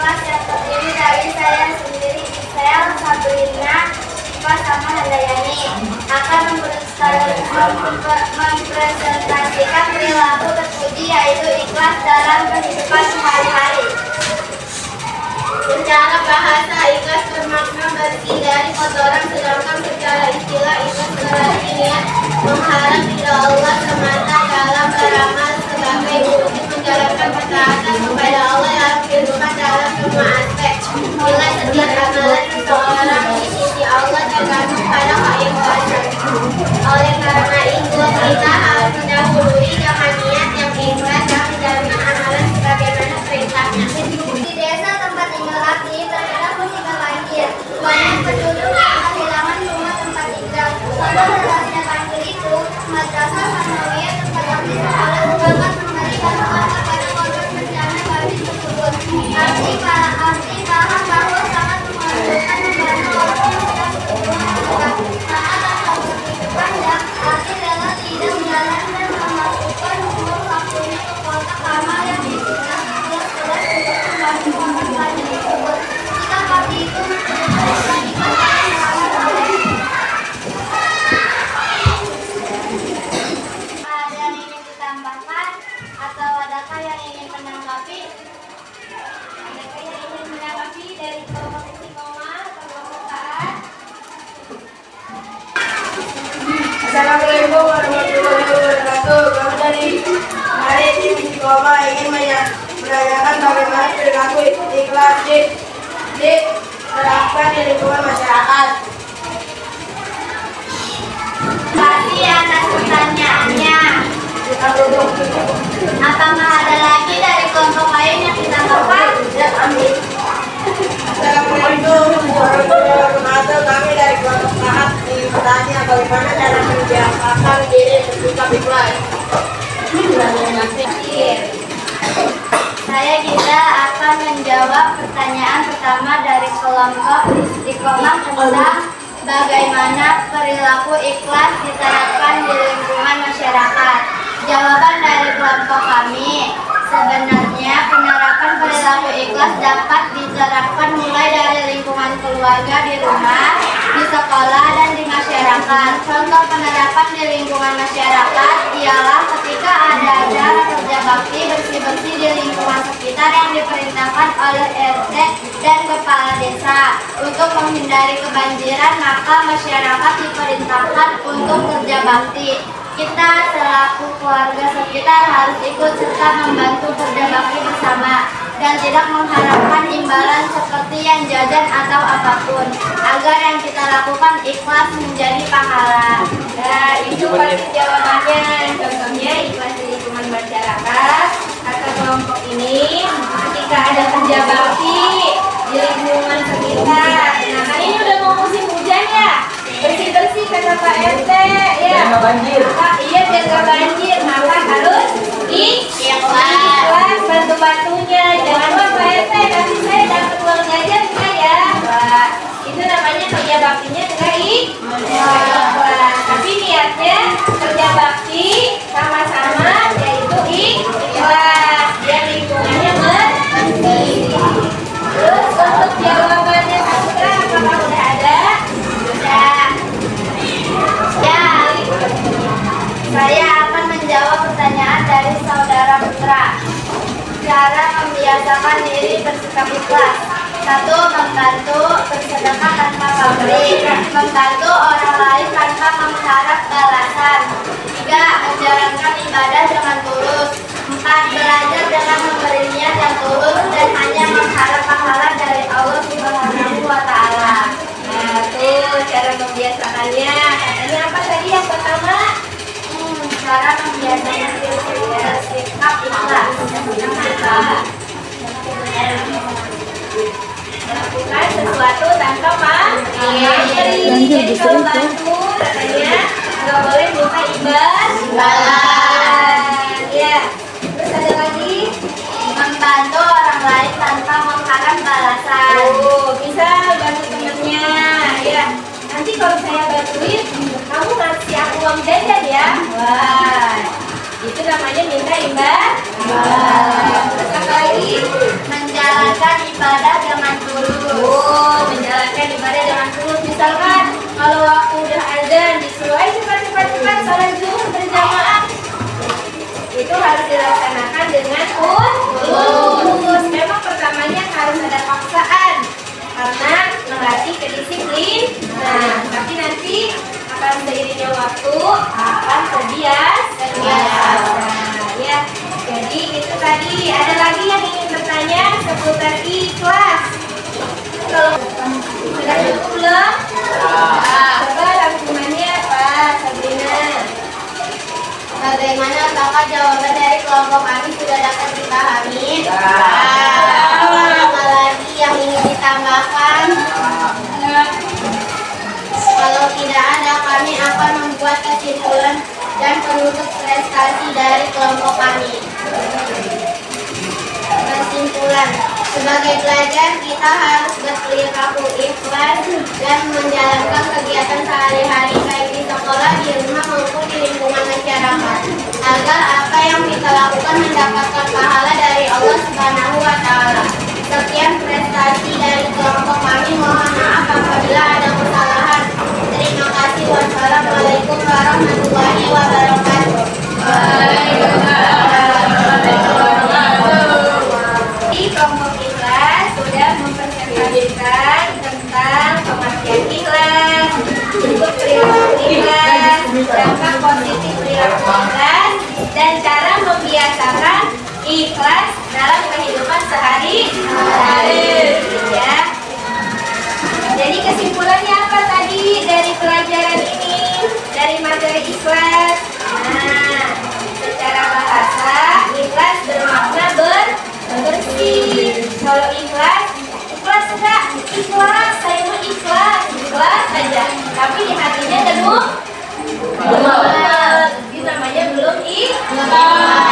Ikhlas yang terdiri dari saya sendiri, Isel, Sabrina, Ipa, sama Handayani akan mempresentasikan perilaku terpuji yaitu ikhlas dalam kehidupan sehari-hari. Secara bahasa, ikhlas bermakna bersih dari kotoran, sedangkan secara istilah ikhlas berarti niat mengharap ridha Allah semata dalam beramal sebagai wujud menjalankan ketaatan kepada Allah dalam kehidupan dalam semua aspek. Nilai setiap amalan seseorang di sisi Allah tergantung pada keikhlasan. Oleh karena itu, kita harus mendahului dengan niat yang ikhlas dan menjalankan amalan sebagaimana perintahnya. Di desa tempat tinggal Abdi terkadang musibah banjir. Banyak penduduk yang kehilangan rumah tempat tinggal. Pada derasnya banjir itu, Madrasah Sanawiyah tempat Abdi sekolah sangat memberi bantuan kepada korban bencana banjir tersebut. Abdi paham bahwa sangat memerlukan membantu orang yang sedang kesulitan akibat karena tanpa begitu panjang, Abdi rela tidak menjalan dan memasukkan umur waktunya ke kota Kamal yang ditinggal sekelas untuk membantu korban banjir tersebut. Jika Abdi itu ada yang ingin ditambahkan atau adakah yang ingin menanggapi? Adakah yang ingin menanggapi dari kelompok istiqomah atau kelompok taat? Assalamualaikum warahmatullahi wabarakatuh. Kami dari hari tim istiqomah ingin menanyakan bagaimana perilaku ikhlas diterapkan di lingkungan masyarakat. Terima kasih atas pertanyaannya. Apakah ada lagi dari kelompok lain yang ditambahkan? Assalamualaikum warahmatullahi wabarakatuh. Kami dari kelompok taat ingin bertanya bagaimana cara menjaga diri bersikap ikhlas. Saya Gita akan menjawab pertanyaan pertama dari kelompok istiqomah tentang bagaimana perilaku ikhlas diterapkan di lingkungan masyarakat. Jawaban dari kelompok kami, sebenarnya penerapan perilaku ikhlas dapat diterapkan mulai dari lingkungan keluarga, di rumah, di sekolah, dan di masyarakat. Contoh penerapan di lingkungan masyarakat ialah ketika ada acara kerja bakti bersih-bersih di lingkungan sekitar yang diperintahkan oleh RT dan kepala desa. Untuk menghindari kebanjiran, maka masyarakat diperintahkan untuk kerja bakti. Kita selaku keluarga sekitar harus ikut serta membantu kerja bakti bersama dan tidak mengharapkan imbalan seperti yang jajan atau apapun, agar yang kita lakukan ikhlas menjadi pahala. Nah, itu pasti jawabannya. Contohnya ikhlas di lingkungan masyarakat atau kelompok ini ketika ada kerja bakti di lingkungan sekitar. Nah, kan ini udah mau musim hujan ya, bersih-bersih kata Pak RT ya. Jaga banjir. Iya, jaga banjir, maka harus ikhlas bantu-bantunya. Jangan Pak RT, nanti saya dapat uang jajan enggak ya? Wah, itu namanya kerja baktinya enggak ikhlas. Tapi niatnya kerja bakti sama-sama yaitu ikhlas. Biar lingkungannya bersih. Terus untuk jawabannya Putra, apakah udah ada? Sudah. Ya, saya akan menjawab pertanyaan dari saudara Putra. Cara membiasakan diri bersikap ikhlas. 1. Membantu bersedekah tanpa pamrih. Membantu orang lain tanpa mengharap balasan. 3. Menjalankan ibadah dengan tulus. 4. Belajar dengan memberi niat yang tulus dan hanya mengharap pahala dari Allah Subhanahu wa Ta'ala. Nah, tuh cara membiasakannya. Katanya apa tadi yang pertama? Cara membiasakan diri bersikap ikhlas. Yang pertama, melakukan sesuatu tanpa pamrih. Jadi kalau bantu katanya nggak boleh minta imbalan. Ya. Terus ada lagi, membantu orang lain tanpa mengharap balasan. Oh, bisa bantu temennya. Ya. Nanti kalau saya bantuin, kamu ngasih aku uang jajan ya. Wah, itu namanya minta imbalan. Terus apa lagi? Menjalankan menjalankan ibadah zaman dulu. Menjalankan ibadah zaman dulu. Misalkan kalau waktu udah azan disuruh ayo cepat sholat zuhur berjamaah. Itu harus dilaksanakan dengan tulus. Memang pertamanya harus ada paksaan karena melatih kedisiplin. Nah, tapi nanti akan seiringnya waktu akan terbiasa. Ya. Jadi itu tadi. Ada lagi yang ingin bertanya seputar ikhlas? Kalau sudah cukup belum? Coba rangkumannya Pak Sabrina. Bagaimana apakah jawaban dari kelompok kami sudah dapat dipahami? Apa lagi yang ingin ditambahkan? Kalau tidak ada, kami akan membuat kesimpulan dan penutup prestasi dari kelompok kami. Kesimpulan, sebagai pelajar kita harus berperilaku ikhlas dan menjalankan kegiatan sehari-hari baik di sekolah, di rumah maupun di lingkungan masyarakat, agar apa yang kita lakukan mendapatkan pahala dari Allah Subhanahu wa Ta'ala. Sekian prestasi dari kelompok kami. Mohon maaf apabila ada kesalahan. Terima kasih. Wassalamualaikum warahmatullahi wabarakatuh. Di kelompok ikhlas sudah mempresentasikan tentang pengertian ikhlas, bentuk perilaku ikhlas, dampak positif perilaku ikhlas, dan cara membiasakan ikhlas dalam kehidupan sehari-hari. Ya. Jadi kesimpulannya apa tadi dari pelajaran ini, dari materi ikhlas? Nah, secara bahasa ikhlas bermakna bersih. Kalau ikhlas enggak? Ikhlas, saya mau ikhlas saja. Tapi di hatinya belum. Itu namanya belum ikhlas.